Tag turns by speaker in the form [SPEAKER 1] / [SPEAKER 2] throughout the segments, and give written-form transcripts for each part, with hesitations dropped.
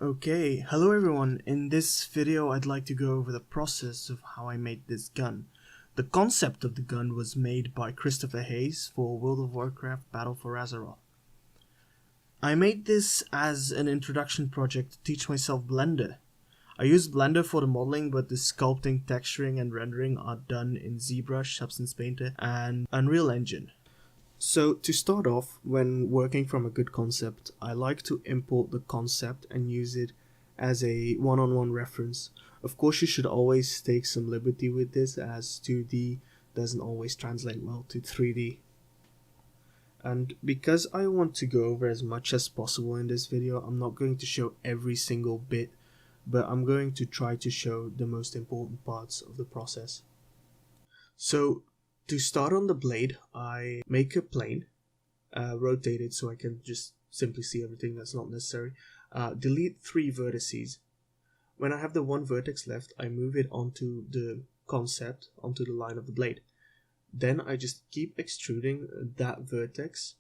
[SPEAKER 1] Okay, hello everyone. In this video I'd like to go over the process of how I made this gun. The concept of the gun was made by Christopher Hayes for World of Warcraft Battle for Azeroth. I made this as an introduction project to teach myself Blender. I used Blender for the modeling, but the sculpting, texturing and rendering are done in ZBrush, Substance Painter and Unreal Engine. So to start off, when working from a good concept, I like to import the concept and use it as a one-on-one reference. Of course, you should always take some liberty with this, as 2D doesn't always translate well to 3D. And because I want to go over as much as possible in this video, I'm not going to show every single bit, but I'm going to try to show the most important parts of the process. So to start on the blade, I make a plane, rotate it so I can just simply see everything that's not necessary. Delete 3 vertices. When I have the 1 vertex left, I move it onto the concept, onto the line of the blade. Then I just keep extruding that vertex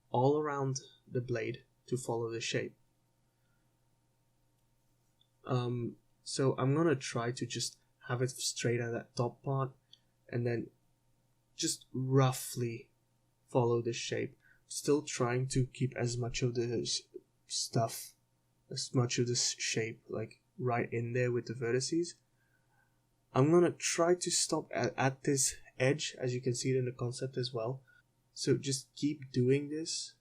[SPEAKER 1] all around the blade to follow the shape. So I'm gonna try to just have it straight at that top part and then just roughly follow the shape, still trying to keep as much of the stuff, as much of the shape like right in there with the vertices. I'm gonna try to stop at this edge, as you can see it in the concept as well. So just keep doing this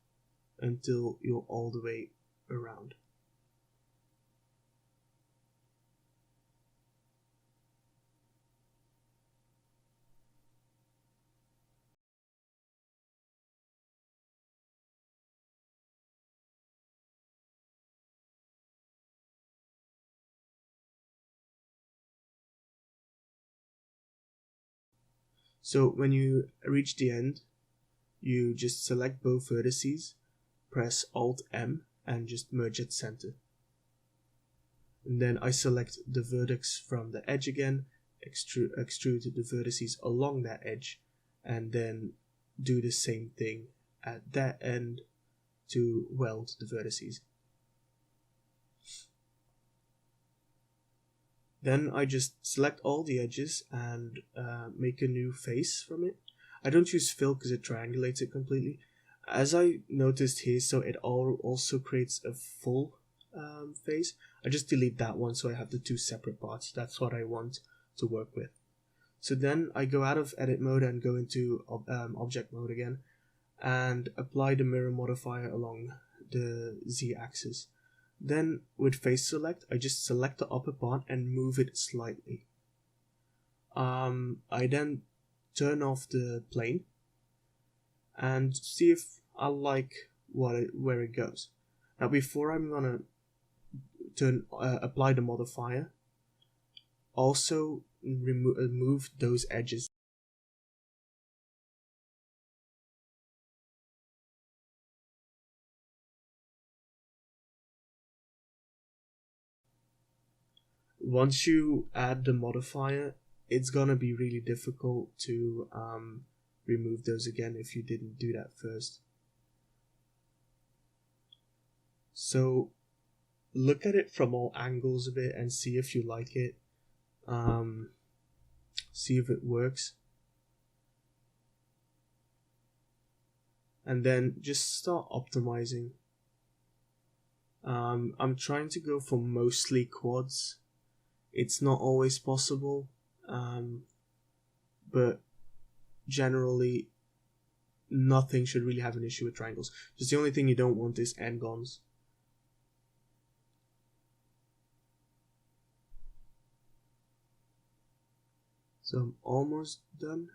[SPEAKER 1] until you're all the way around. So when you reach the end, you just select both vertices, press Alt M and just merge at center. And then I select the vertex from the edge again, extrude the vertices along that edge, and then do the same thing at that end to weld the vertices. Then I just select all the edges and make a new face from it. I don't use fill because it triangulates it completely. As I noticed here, so it also creates a full face. I just delete that one so I have the 2 separate parts. That's what I want to work with. So then I go out of edit mode and go into object mode again and apply the mirror modifier along the z-axis. Then with face select, I just select the upper part and move it slightly. I then turn off the plane and see if I like where it goes. Now before I'm gonna apply the modifier, also remove those edges. Once you add the modifier, it's gonna be really difficult to remove those again if you didn't do that first. So look at it from all angles a bit and see if you like it. See if it works. And then just start optimizing. I'm trying to go for mostly quads. It's not always possible, but generally nothing should really have an issue with triangles. Just the only thing you don't want is n-gons. So I'm almost done.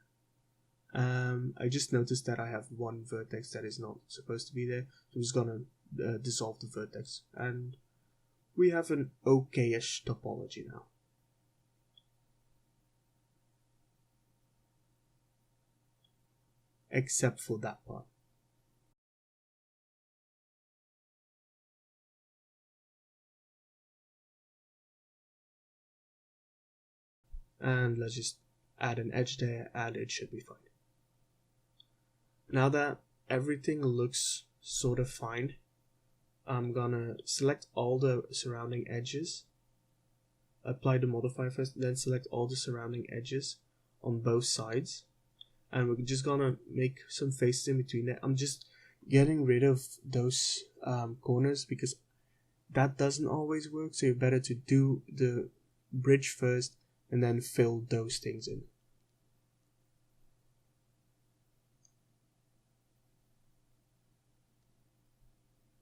[SPEAKER 1] I just noticed that I have 1 vertex that is not supposed to be there, so I'm just gonna dissolve the vertex, and we have an okay-ish topology now. Except for that part. And let's just add an edge there and it should be fine. Now that everything looks sort of fine, I'm gonna select all the surrounding edges, apply the modifier first, then select all the surrounding edges on both sides, and we're just gonna make some faces in between there. I'm just getting rid of those corners because that doesn't always work, so you're better to do the bridge first and then fill those things in.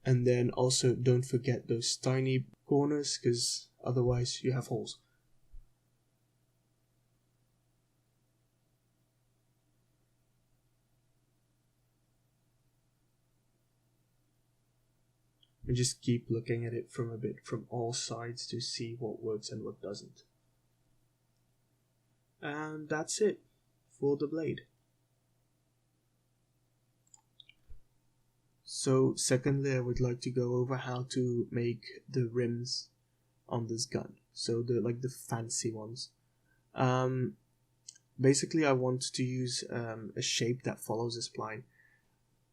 [SPEAKER 1] And then also don't forget those tiny corners, because otherwise you have holes. And just keep looking at it from all sides to see what works and what doesn't. And that's it for the blade. So secondly, I would like to go over how to make the rims on this gun. So the fancy ones. Basically I want to use a shape that follows a spline.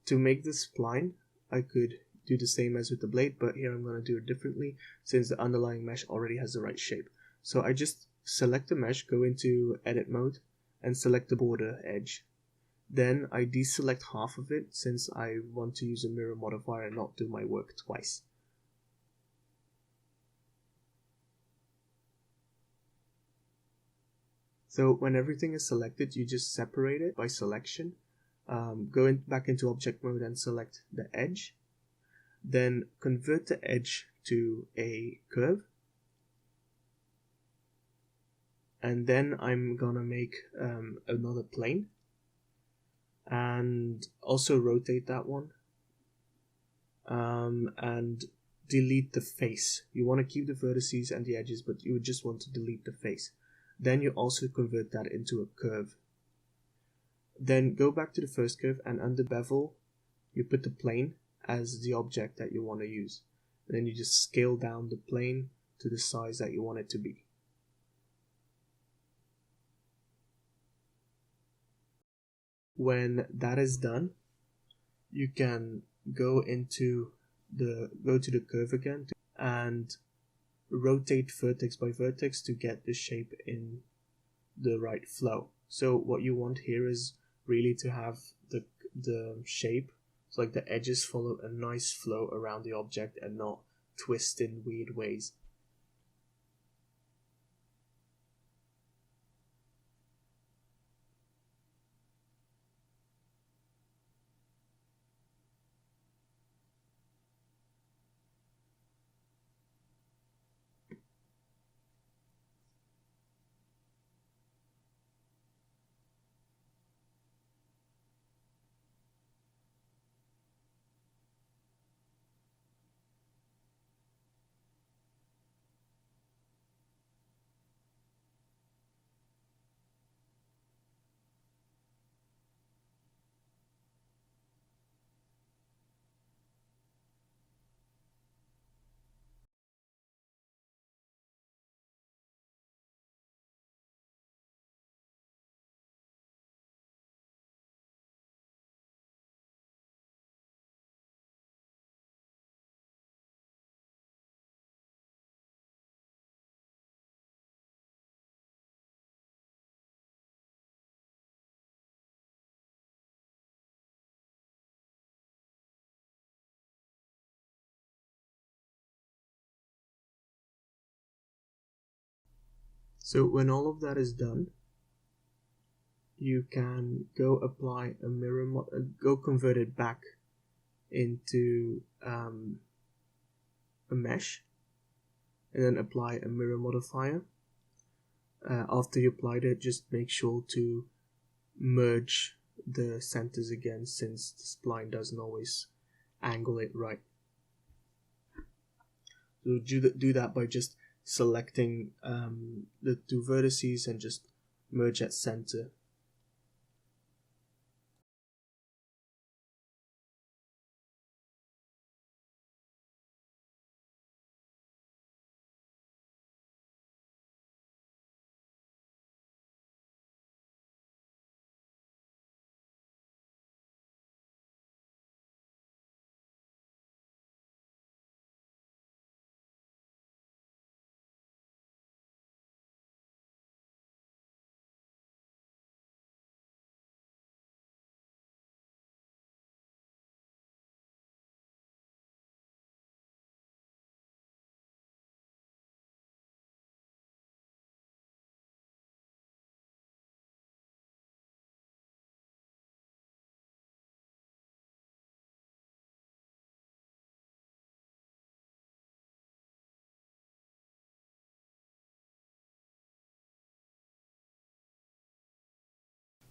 [SPEAKER 1] To make this spline, I could do the same as with the blade, but here I'm going to do it differently since the underlying mesh already has the right shape. So I just select the mesh, go into edit mode, and select the border edge. Then I deselect half of it since I want to use a mirror modifier and not do my work twice. So when everything is selected, you just separate it by selection. Go back into object mode and select the edge. Then convert the edge to a curve. And then I'm gonna make another plane. And also rotate that one. And delete the face. You want to keep the vertices and the edges, but you just want to delete the face. Then you also convert that into a curve. Then go back to the first curve, and under bevel you put the plane as the object that you want to use. And then you just scale down the plane to the size that you want it to be. When that is done, you can go to the curve again and rotate vertex by vertex to get the shape in the right flow. So what you want here is really to have the shape, so like the edges follow a nice flow around the object and not twist in weird ways. So when all of that is done, you can go apply a mirror, go convert it back into a mesh, and then apply a mirror modifier. After you applied it, just make sure to merge the centers again, since the spline doesn't always angle it right. So do that by just selecting the two vertices and just merge at center.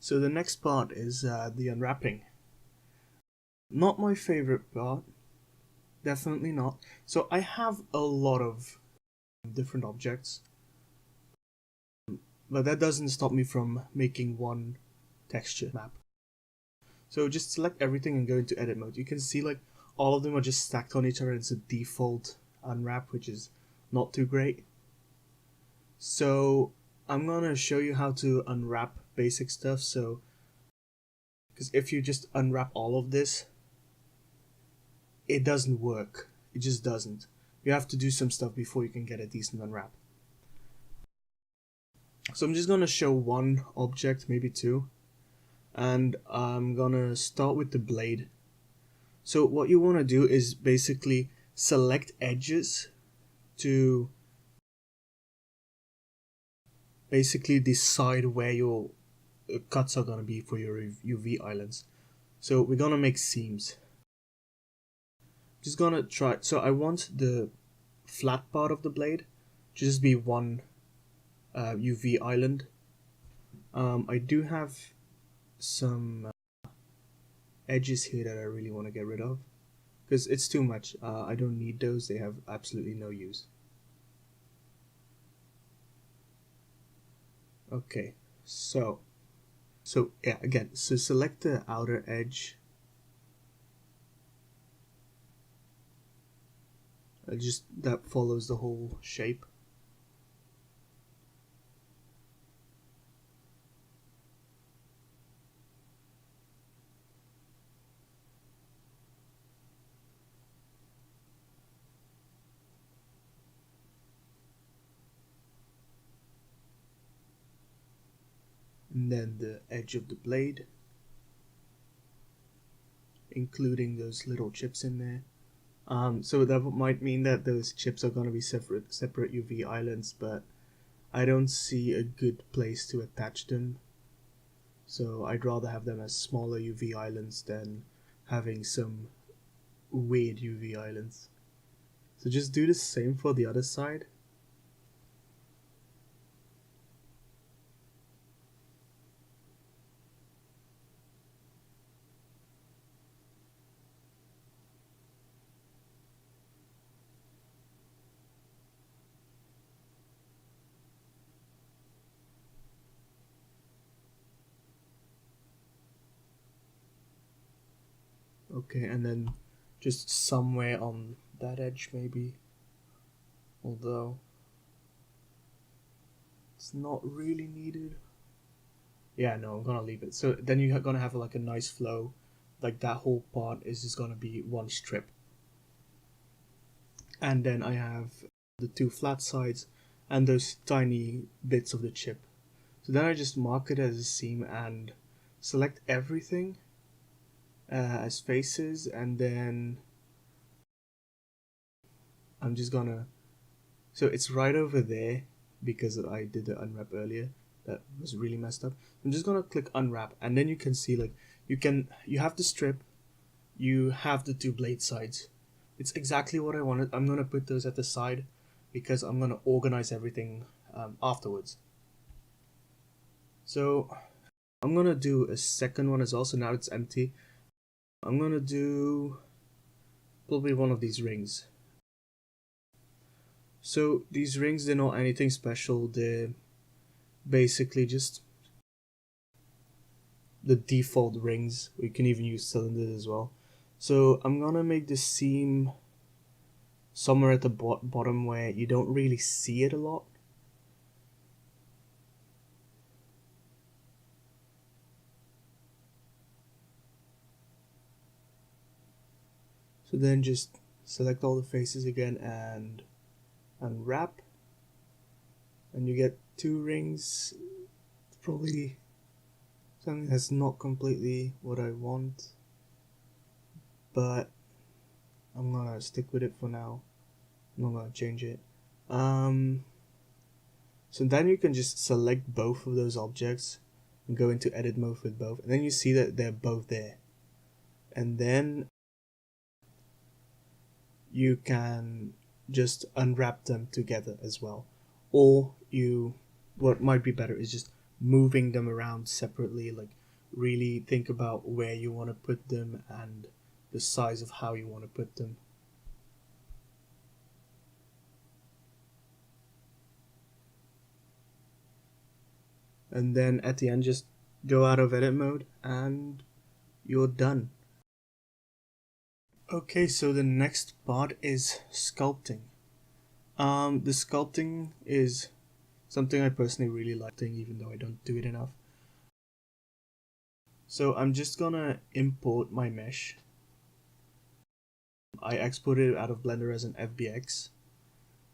[SPEAKER 1] So the next part is the unwrapping. Not my favorite part, definitely not. So I have a lot of different objects, but that doesn't stop me from making one texture map. So just select everything and go into edit mode. You can see like all of them are just stacked on each other. It's a default unwrap, which is not too great. So I'm gonna show you how to unwrap basic stuff. So, because if you just unwrap all of this, it doesn't work. It just doesn't. You have to do some stuff before you can get a decent unwrap. So I'm just gonna show one object, maybe two, and I'm gonna start with the blade. So what you want to do is basically select edges to basically decide where your cuts are going to be for your UV islands. So we're going to make seams. Just going to try, so I want the flat part of the blade to just be one UV island. I do have some edges here that I really want to get rid of because it's too much. I don't need those, they have absolutely no use. Okay, so yeah, again, so select the outer edge. Just that follows the whole shape. And then the edge of the blade, including those little chips in there. So that might mean that those chips are going to be separate UV islands, but I don't see a good place to attach them. So I'd rather have them as smaller UV islands than having some weird UV islands. So just do the same for the other side. Okay, and then just somewhere on that edge maybe, although it's not really needed. Yeah, no, I'm gonna leave it. So then you're gonna have like a nice flow, like that whole part is just gonna be one strip. And then I have the two flat sides and those tiny bits of the chip. So then I just mark it as a seam and select everything as faces, and then I'm just gonna, so it's right over there because I did the unwrap earlier that was really messed up. I'm just gonna click unwrap, and then you can see like you have the strip, you have the two blade sides. It's exactly what I wanted. I'm gonna put those at the side because I'm gonna organize everything afterwards. So I'm gonna do a second one as well. So now it's empty. I'm gonna do probably one of these rings. So these rings, they're not anything special. They're basically just the default rings. We can even use cylinders as well. So I'm gonna make the seam somewhere at the bottom where you don't really see it a lot. So then just select all the faces again and unwrap, and you get two rings. It's probably something that's not completely what I want, but I'm gonna stick with it for now. I'm not gonna change it. So then you can just select both of those objects and go into edit mode with both, and then you see that they're both there. And then you can just unwrap them together as well. Or what might be better is just moving them around separately. Like really think about where you want to put them and the size of how you want to put them. And then at the end, just go out of edit mode and you're done. Okay, so the next part is sculpting. The sculpting is something I personally really like, even though I don't do it enough. So I'm just gonna import my mesh. I exported it out of Blender as an FBX,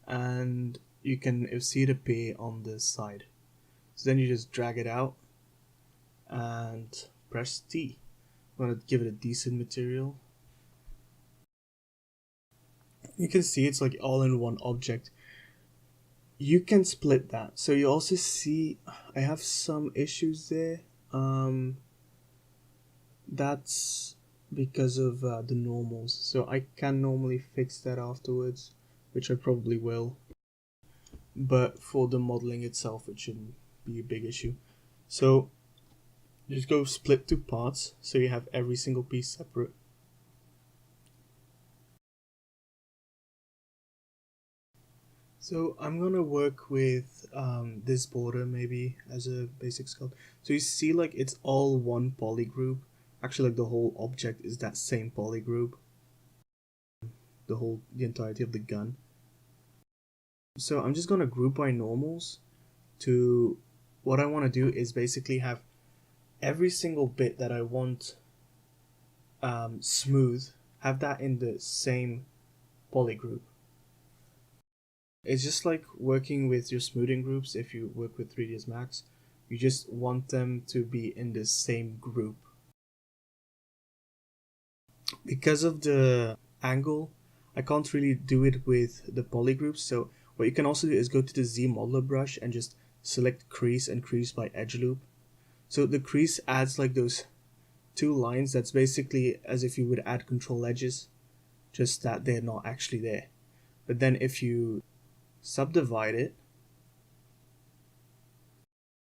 [SPEAKER 1] and you can see it appear on the side. So then you just drag it out and press T. I'm gonna give it a decent material. You can see it's like all in one object. You can split that. So you also see I have some issues there. That's because of the normals. So I can normally fix that afterwards, which I probably will. But for the modeling itself, it shouldn't be a big issue. So just go split two parts so you have every single piece separate. So I'm gonna work with this border maybe as a basic sculpt. So you see like it's all one poly group. Actually, like the whole object is that same poly group. The entirety of the gun. So I'm just gonna group by normals to what I want to do is basically have every single bit that I want smooth, have that in the same poly group. It's just like working with your smoothing groups. If you work with 3ds Max, you just want them to be in the same group. Because of the angle, I can't really do it with the poly groups. So what you can also do is go to the Z modeler brush and just select crease and crease by edge loop. So the crease adds like those two lines. That's basically as if you would add control edges, just that they're not actually there. But then if you subdivide it,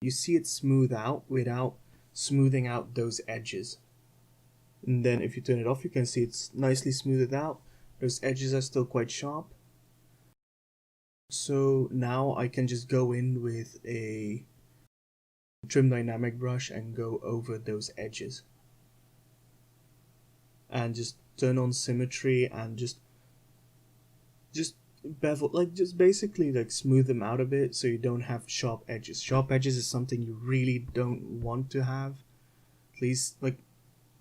[SPEAKER 1] you see it smooth out without smoothing out those edges. And then if you turn it off, you can see it's nicely smoothed out. Those edges are still quite sharp. So now I can just go in with a trim dynamic brush and go over those edges. And just turn on symmetry and just bevel, like just basically like smooth them out a bit so you don't have sharp edges. Sharp edges is something you really don't want to have. At least like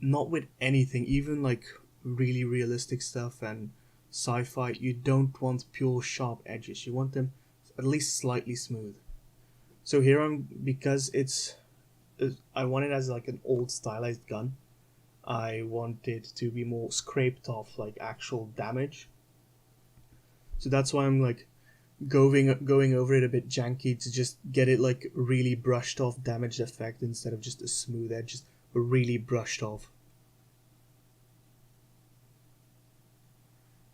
[SPEAKER 1] not with anything, even like really realistic stuff and sci-fi, you don't want pure sharp edges. You want them at least slightly smooth. So here because I want it as like an old stylized gun. I want it to be more scraped off, like actual damage. So that's why I'm like going over it a bit janky to just get it like really brushed off damaged effect instead of just a smooth edge, just really brushed off.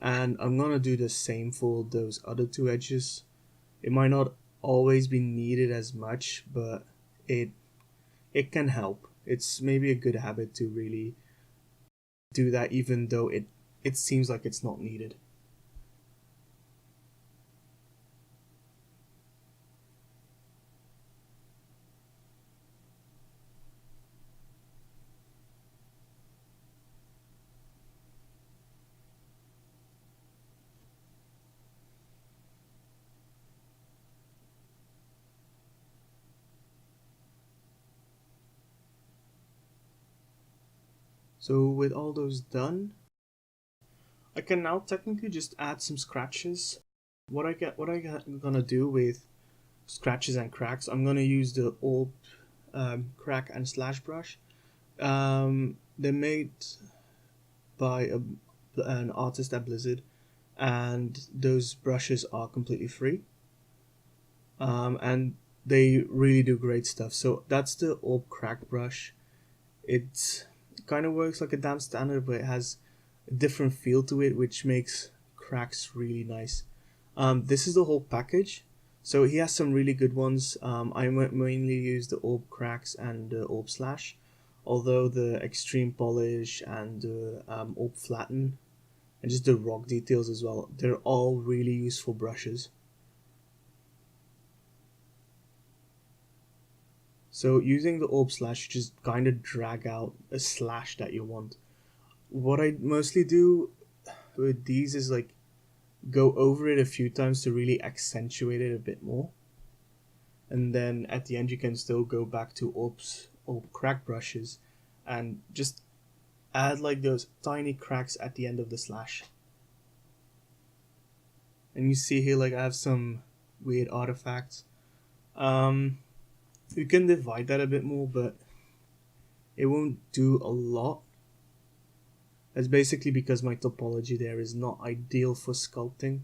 [SPEAKER 1] And I'm gonna do the same for those other two edges. It might not always be needed as much, but it can help. It's maybe a good habit to really do that, even though it seems like it's not needed. So with all those done, I can now technically just add some scratches. What I'm gonna do with scratches and cracks, I'm gonna use the old crack and slash brush. They're made by an artist at Blizzard, and those brushes are completely free. And they really do great stuff. So that's the orb crack brush. It kind of works like a damp standard, but it has a different feel to it, which makes cracks really nice. This is the whole package. So he has some really good ones. I mainly use the orb cracks and the orb slash, although the extreme polish and the orb flatten and just the rock details as well, they're all really useful brushes. So using the orb slash, you just kind of drag out a slash that you want. What I mostly do with these is like go over it a few times to really accentuate it a bit more. And then at the end you can still go back to orb crack brushes and just add like those tiny cracks at the end of the slash. And you see here like I have some weird artifacts. You can divide that a bit more, but it won't do a lot. That's basically because my topology there is not ideal for sculpting.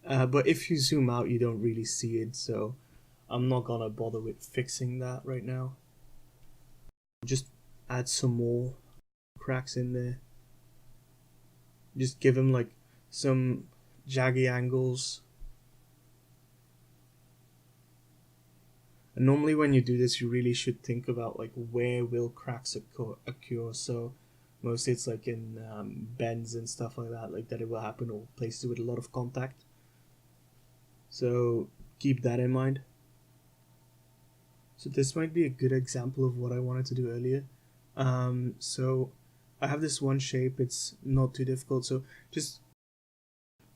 [SPEAKER 1] But if you zoom out, you don't really see it, so I'm not gonna bother with fixing that right now. Just add some more cracks in there. Just give them like some jaggy angles. And normally when you do this, you really should think about like where will cracks occur. So mostly it's like in bends and stuff like that it will happen, or places with a lot of contact. So keep that in mind. So this might be a good example of what I wanted to do earlier. So I have this one shape, it's not too difficult. So just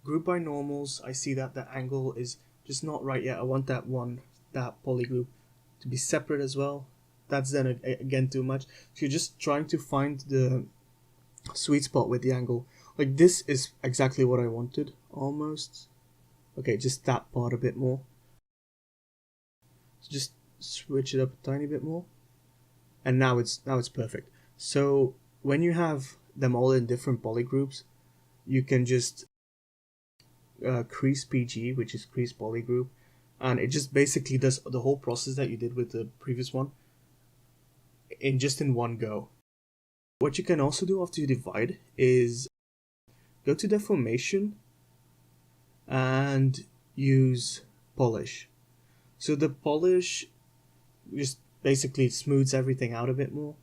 [SPEAKER 1] group by normals. I see that the angle is just not right yet. I want that poly group to be separate as well. That's then again too much. So you're just trying to find the sweet spot with the angle. Like this is exactly what I wanted, almost. Okay, just that part a bit more. So just switch it up a tiny bit more, and now it's perfect. So when you have them all in different poly groups, you can just crease PG, which is crease poly group, and it just basically does the whole process that you did with the previous one in one go. What you can also do after you divide is go to deformation and use polish. So the polish just basically smooths everything out a bit more.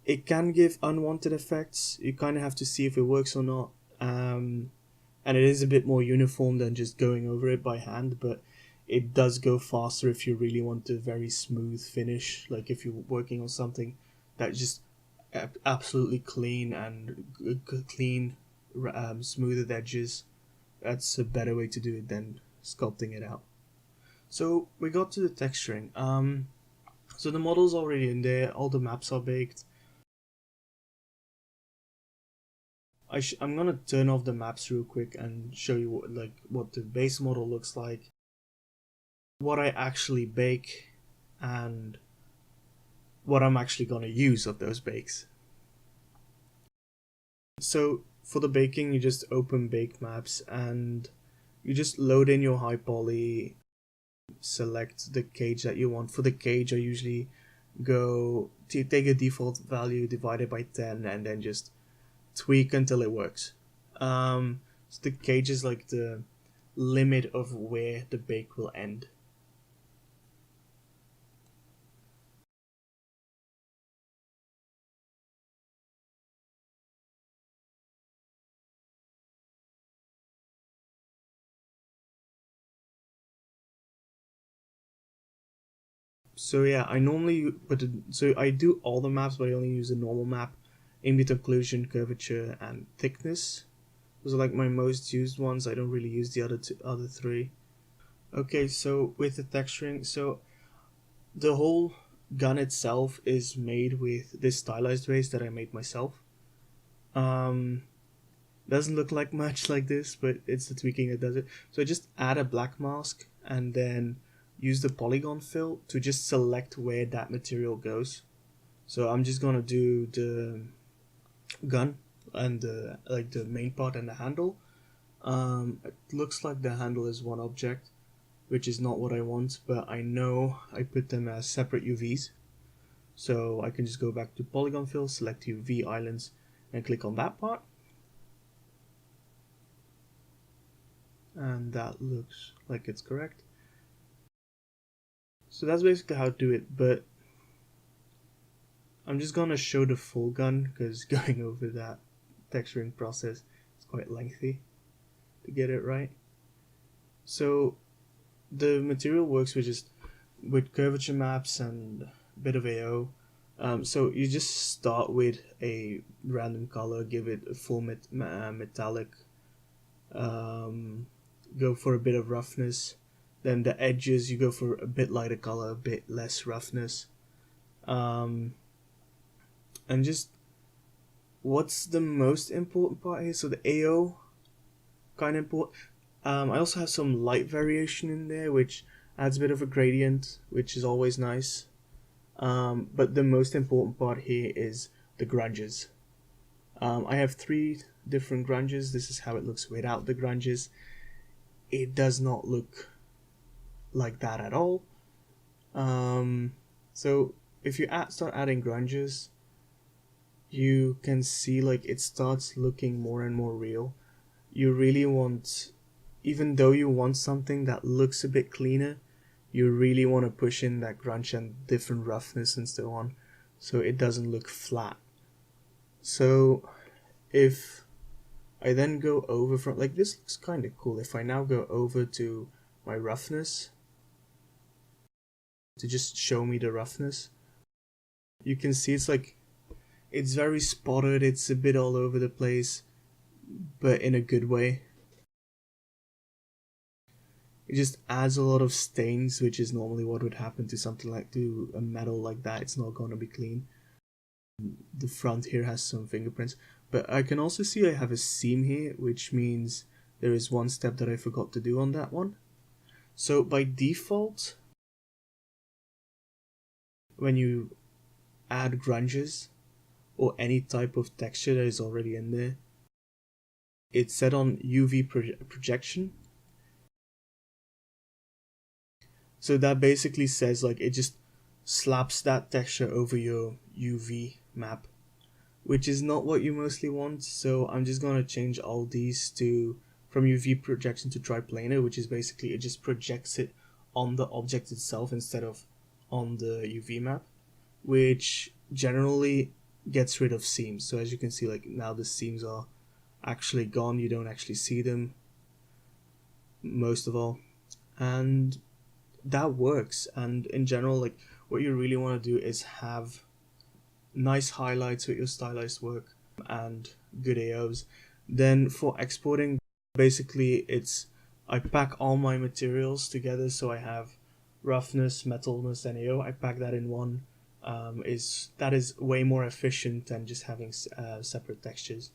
[SPEAKER 1] It can give unwanted effects. You kind of have to see if it works or not. And it is a bit more uniform than just going over it by hand, but it does go faster if you really want a very smooth finish. Like if you're working on something that just absolutely clean and clean, smoothed edges. That's a better way to do it than sculpting it out. So we got to the texturing. So the model's already in there, all the maps are baked. I'm gonna turn off the maps real quick and show you what the base model looks like, what I actually bake, and what I'm actually gonna use of those bakes. So for the baking, you just open bake maps and you just load in your high poly, select the cage that you want. For the cage, I usually go to take a default value, divide it by 10, and then just tweak until it works. So the cage is like the limit of where the bake will end. So yeah, I normally so I do all the maps, but I only use the normal map, ambient occlusion, curvature, and thickness. Those are like my most used ones. I don't really use the other three. Okay, so with the texturing, so the whole gun itself is made with this stylized base that I made myself. Doesn't look like much like this, but it's the tweaking that does it. So I just add a black mask and then use the polygon fill to just select where that material goes. So I'm just gonna do the gun and the main part and the handle. It looks like the handle is one object, which is not what I want, but I know I put them as separate UVs. So I can just go back to polygon fill, select UV islands, and click on that part. and that looks like it's correct. So that's basically how to do it, but I'm just gonna show the full gun because going over that texturing process is quite lengthy to get it right. So the material works with curvature maps and a bit of AO. So you just start with a random color, give it a full metallic, go for a bit of roughness. Then the edges, you go for a bit lighter color, a bit less roughness. And just what's the most important part here? So the AO, kind of important. I also have some light variation in there, which adds a bit of a gradient, which is always nice. But the most important part here is the grunges. I have 3 different grunges. This is how it looks without the grunges. It does not look like that at all. So if you start adding grunges, you can see like it starts looking more and more real. You really want, even though you want something that looks a bit cleaner, you really want to push in that grunge and different roughness and so on, so it doesn't look flat. So if I then go over from, like, this looks kind of cool. If I now go over to my roughness to just show me the roughness, you can see it's like, it's very spotted, it's a bit all over the place, but in a good way. It just adds a lot of stains, which is normally what would happen to something like, to a metal like that. It's not gonna be clean. The front here has some fingerprints, but I can also see I have a seam here, which means there is one step that I forgot to do on that one. So by default, when you add grunges or any type of texture that is already in there, it's set on UV projection. So that basically says like it just slaps that texture over your UV map, which is not what you mostly want. So I'm just gonna change all these to from UV projection to triplanar, which is basically it just projects it on the object itself instead of on the UV map, which generally gets rid of seams. So as you can see, like now the seams are actually gone. You don't actually see them most of all, and that works. And in general, like what you really want to do is have nice highlights with your stylized work and good AOs. Then for exporting, basically it's I pack all my materials together, so I have roughness, metalness, and AO. I pack that in one. That is way more efficient than just having separate textures.